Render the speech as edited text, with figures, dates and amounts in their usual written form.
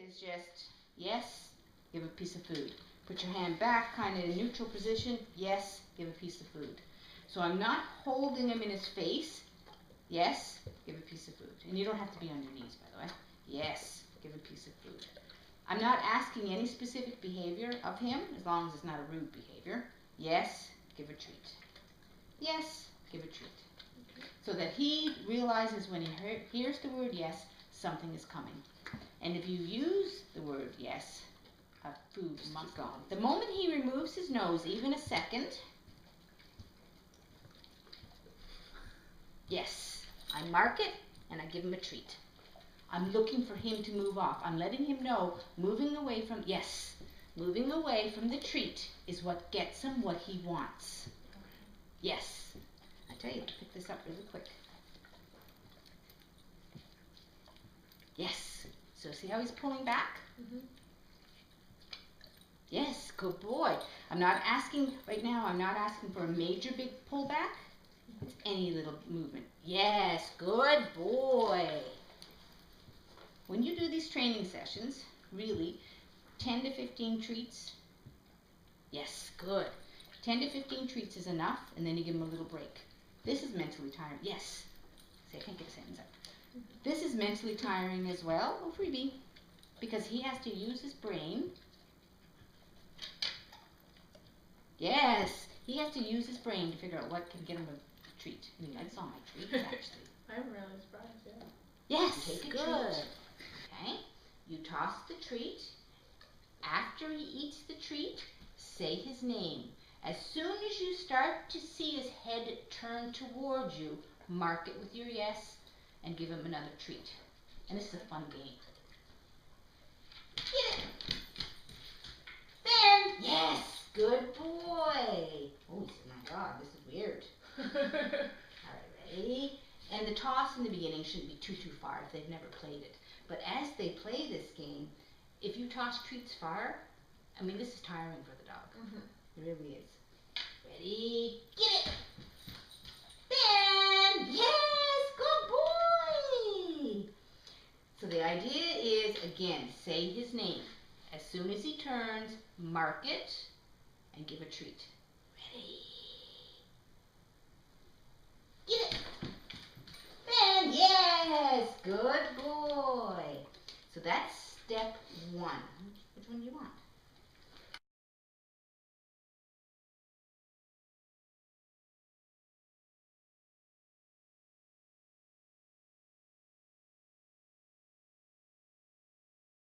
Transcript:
is just, yes, give a piece of food. Put your hand back, kind of in neutral position. Yes, give a piece of food. So I'm not holding him in his face. Yes, give a piece of food. And you don't have to be on your knees, by the way. Yes, give a piece of food. I'm not asking any specific behavior of him, as long as it's not a rude behavior. Yes, give a treat. Yes, give a treat. So that he realizes when he hears the word yes, something is coming. And if you use the word yes, food must go. The moment he removes his nose, even a second, yes, I mark it and I give him a treat. I'm looking for him to move off. I'm letting him know, moving away from, yes, moving away from the treat is what gets him what he wants. Yes. I tell you, pick this up really quick. Yes. So see how he's pulling back? Mm-hmm. Yes, good boy. I'm not asking, right now, I'm not asking for a major big pullback. It's any little movement. Yes, good boy. When you do these training sessions, really, 10 to 15 treats. Yes, good. 10 to 15 treats is enough, and then you give him a little break. This is mentally tiring. Yes. See, I can't get a sentence out. This is mentally tiring as well. Oh, freebie. Because he has to use his brain. Yes, he has to use his brain to figure out what can get him a treat. And he likes all my treats, actually. I'm really surprised, yeah. Yes, Take a good. treat. Okay, you toss the treat. After he eats the treat, say his name. As soon as you start to see his head turn towards you, mark it with your yes and give him another treat. And this is a fun game. Get it. There. Yes. Good boy. Oh, my God, this is weird. All right, ready? And the toss in the beginning shouldn't be too far if they've never played it. But as they play this game, if you toss treats far, I mean, this is tiring for the dog. Mm-hmm. It really is. Ready? Get it! Ben! Yes! Good boy! So the idea is, again, say his name. As soon as he turns, mark it and give a treat. Ready? Get it! Ben! Yes! Good boy! So that's step one. Which one do you want?